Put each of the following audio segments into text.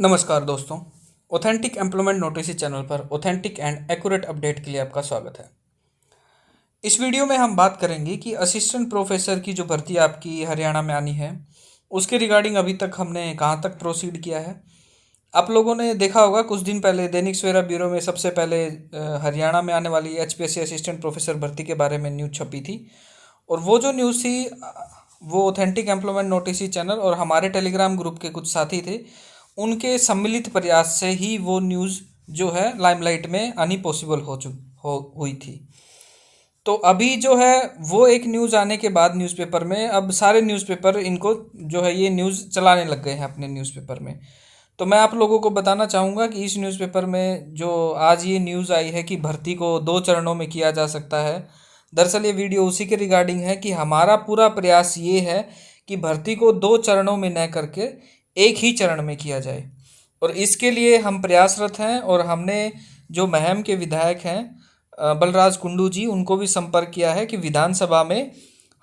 नमस्कार दोस्तों। Authentic employment notice channel पर ऑथेंटिक एंड एक्यूरेट अपडेट के लिए आपका स्वागत है। इस वीडियो में हम बात करेंगे कि असिस्टेंट प्रोफेसर की जो भर्ती आपकी हरियाणा में आनी है उसके रिगार्डिंग अभी तक हमने कहाँ तक प्रोसीड किया है। आप लोगों ने देखा होगा कुछ दिन पहले दैनिक सवेरा ब्यूरो में सबसे पहले हरियाणा में आने वाली एचपीएससी असिस्टेंट प्रोफेसर भर्ती के बारे में न्यूज़ छपी थी। और वो जो न्यूज़ थी वो ऑथेंटिक एम्प्लॉयमेंट नोटिस चैनल और हमारे टेलीग्राम ग्रुप के कुछ साथी थे, उनके सम्मिलित प्रयास से ही वो न्यूज़ जो है लाइमलाइट में आनी पॉसिबल हुई थी। तो अभी जो है वो एक न्यूज़ आने के बाद न्यूज़पेपर में अब सारे न्यूज़पेपर इनको जो है ये न्यूज़ चलाने लग गए हैं अपने न्यूज़पेपर में। तो मैं आप लोगों को बताना चाहूँगा कि इस न्यूज़पेपर में जो आज ये न्यूज़ आई है कि भर्ती को 2 चरणों में किया जा सकता है, दरअसल ये वीडियो उसी के रिगार्डिंग है कि हमारा पूरा प्रयास ये है कि भर्ती को 2 चरणों में न करके एक ही चरण में किया जाए। और इसके लिए हम प्रयासरत हैं और हमने जो महम के विधायक हैं बलराज कुंडू जी, उनको भी संपर्क किया है कि विधानसभा में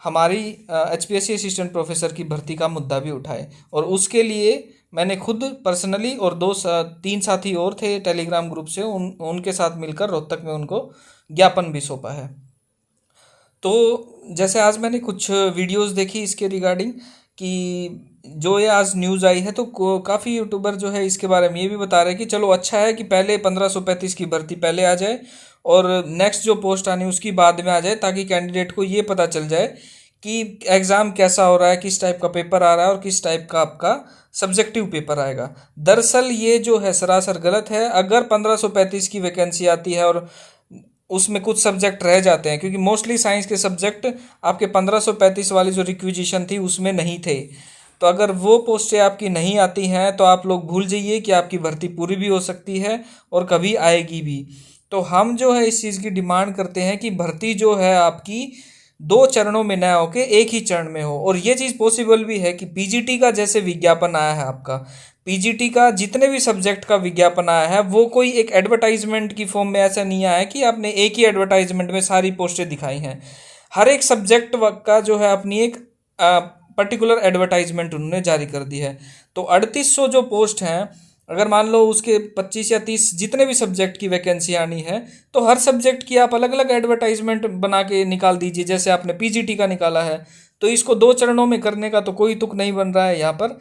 हमारी एचपीएससी असिस्टेंट प्रोफेसर की भर्ती का मुद्दा भी उठाए। और उसके लिए मैंने खुद पर्सनली और 3 साथी और थे टेलीग्राम ग्रुप से, उनके साथ मिलकर रोहतक में उनको ज्ञापन भी सौंपा है। तो जैसे आज मैंने कुछ वीडियोस देखी इसके रिगार्डिंग कि जो ये आज न्यूज़ आई है, तो काफ़ी यूट्यूबर जो है इसके बारे में ये भी बता रहे हैं कि चलो अच्छा है कि पहले 1535 की भर्ती पहले आ जाए और नेक्स्ट जो पोस्ट आनी उसकी बाद में आ जाए, ताकि कैंडिडेट को ये पता चल जाए कि एग्ज़ाम कैसा हो रहा है, किस टाइप का पेपर आ रहा है और किस टाइप का आपका सब्जेक्टिव पेपर आएगा। दरअसल ये जो है सरासर गलत है। अगर 1535 की वैकेंसी आती है और उसमें कुछ सब्जेक्ट रह जाते हैं, क्योंकि मोस्टली साइंस के सब्जेक्ट आपके 1535 वाली जो रिक्विजिशन थी उसमें नहीं थे, तो अगर वो पोस्टें आपकी नहीं आती हैं तो आप लोग भूल जाइए कि आपकी भर्ती पूरी भी हो सकती है और कभी आएगी भी। तो हम जो है इस चीज़ की डिमांड करते हैं कि भर्ती जो है आपकी 2 चरणों में ना होके एक ही चरण में हो। और ये चीज़ पॉसिबल भी है कि पीजीटी का जैसे विज्ञापन आया है आपका, पीजीटी का जितने भी सब्जेक्ट का विज्ञापन आया है वो कोई एक एडवर्टाइजमेंट की फॉर्म में ऐसा नहीं आया है कि आपने एक ही एडवर्टाइजमेंट में सारी पोस्टें दिखाई हैं। हर एक सब्जेक्ट का जो है अपनी एक पर्टिकुलर एडवर्टाइजमेंट उन्होंने जारी कर दी है। तो 3800 जो पोस्ट हैं, अगर मान लो उसके 25 या 30 जितने भी सब्जेक्ट की वैकेंसी आनी है, तो हर सब्जेक्ट की आप अलग अलग एडवर्टाइजमेंट बना के निकाल दीजिए, जैसे आपने पीजीटी का निकाला है। तो इसको 2 चरणों में करने का तो कोई तुक नहीं बन रहा है यहाँ पर।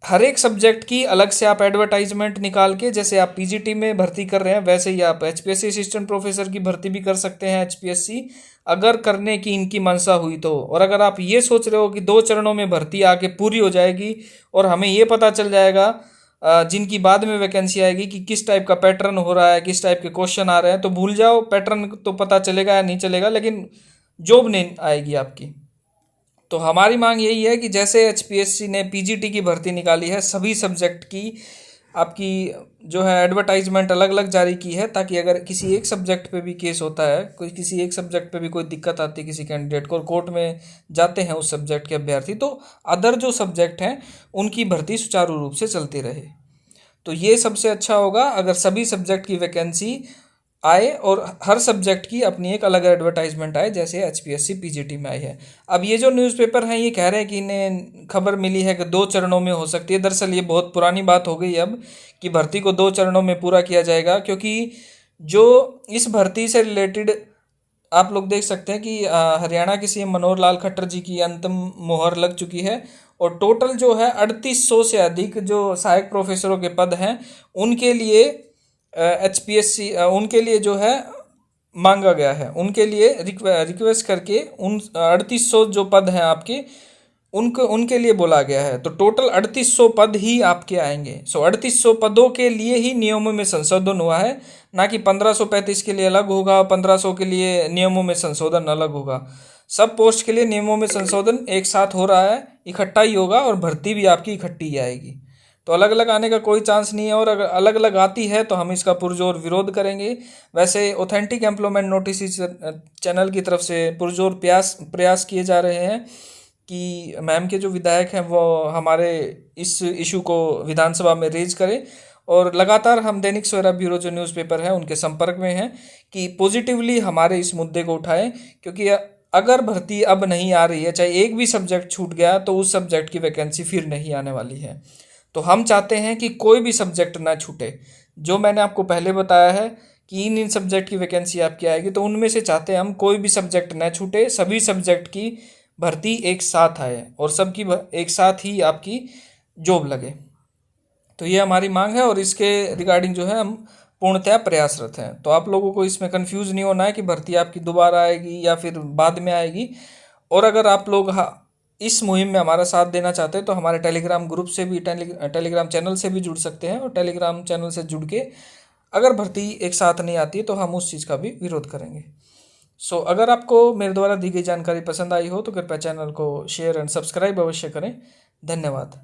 हर एक सब्जेक्ट की अलग से आप एडवर्टाइजमेंट निकाल के, जैसे आप पीजीटी में भर्ती कर रहे हैं वैसे ही आप एचपीएससी असिस्टेंट प्रोफेसर की भर्ती भी कर सकते हैं एचपीएससी, अगर करने की इनकी मंशा हुई तो। और अगर आप ये सोच रहे हो कि 2 चरणों में भर्ती आके पूरी हो जाएगी और हमें ये पता चल जाएगा जिनकी बाद में वैकेंसी आएगी कि किस टाइप का पैटर्न हो रहा है, किस टाइप के क्वेश्चन आ रहे हैं, तो भूल जाओ। पैटर्न तो पता चलेगा या नहीं चलेगा, लेकिन जॉब नहीं आएगी आपकी। तो हमारी मांग यही है कि जैसे एचपीएससी ने पीजीटी की भर्ती निकाली है, सभी सब्जेक्ट की आपकी जो है एडवर्टाइजमेंट अलग अलग जारी की है, ताकि अगर किसी एक सब्जेक्ट पे भी केस होता है, कोई किसी एक सब्जेक्ट पे भी कोई दिक्कत आती है किसी कैंडिडेट को और कोर्ट में जाते हैं उस सब्जेक्ट के अभ्यर्थी, तो अदर जो सब्जेक्ट हैं उनकी भर्ती सुचारू रूप से चलती रहे। तो ये सबसे अच्छा होगा अगर सभी सब्जेक्ट की वैकेंसी आए और हर सब्जेक्ट की अपनी एक अलग एडवर्टाइजमेंट आए, जैसे एचपीएससी पीजीटी में आई है। अब ये जो न्यूज़पेपर हैं ये कह रहे हैं कि इन्हें खबर मिली है कि 2 चरणों में हो सकती है। दरअसल ये बहुत पुरानी बात हो गई अब कि भर्ती को 2 चरणों में पूरा किया जाएगा, क्योंकि जो इस भर्ती से रिलेटेड आप लोग देख सकते हैं कि हरियाणा के सीएम मनोहर लाल खट्टर जी की अंतिम मोहर लग चुकी है और टोटल जो है 3800 से अधिक जो सहायक प्रोफेसरों के पद हैं उनके लिए एचपीएससी उनके लिए जो है मांगा गया है, उनके लिए रिक्वेस्ट करके उन 3800 जो पद हैं आपके उनके लिए बोला गया है। तो टोटल 3800 पद ही आपके आएंगे। 3800 पदों के लिए ही नियमों में संशोधन हुआ है, ना कि 1535 के लिए अलग होगा, 1500 के लिए नियमों में संशोधन अलग होगा। सब पोस्ट के लिए नियमों में संशोधन एक साथ हो रहा है, इकट्ठा ही होगा और भर्ती भी आपकी इकट्ठी ही आएगी। तो अलग अलग आने का कोई चांस नहीं है, और अगर अलग अलग आती है तो हम इसका पुरजोर विरोध करेंगे। वैसे ऑथेंटिक एम्प्लॉयमेंट नोटिस चैनल की तरफ से पुरजोर प्रयास किए जा रहे हैं कि मैम के जो विधायक हैं वो हमारे इस इशू को विधानसभा में रेज करें। और लगातार हम दैनिक सवेरा ब्यूरो जो न्यूज़पेपर है उनके संपर्क में हैं कि पॉजिटिवली हमारे इस मुद्दे को उठाएं, क्योंकि अगर भर्ती अब नहीं आ रही है, चाहे एक भी सब्जेक्ट छूट गया, तो उस सब्जेक्ट की वैकेंसी फिर नहीं आने वाली है। तो हम चाहते हैं कि कोई भी सब्जेक्ट ना छूटे। जो मैंने आपको पहले बताया है कि इन सब्जेक्ट की वैकेंसी आपकी आएगी, तो उनमें से चाहते हैं हम कोई भी सब्जेक्ट ना छूटे, सभी सब्जेक्ट की भर्ती एक साथ आए और सबकी एक साथ ही आपकी जॉब लगे। तो ये हमारी मांग है और इसके रिगार्डिंग जो है हम पूर्णतया प्रयासरत हैं। तो आप लोगों को इसमें कंफ्यूज नहीं होना है कि भर्ती आपकी दोबारा आएगी या फिर बाद में आएगी। और अगर आप लोग इस मुहिम में हमारा साथ देना चाहते हैं तो हमारे टेलीग्राम ग्रुप से भी टेलीग्राम चैनल से भी जुड़ सकते हैं, और टेलीग्राम चैनल से जुड़ के अगर भर्ती एक साथ नहीं आती है तो हम उस चीज़ का भी विरोध करेंगे। अगर आपको मेरे द्वारा दी गई जानकारी पसंद आई हो तो कृपया चैनल को शेयर एंड सब्सक्राइब अवश्य करें। धन्यवाद।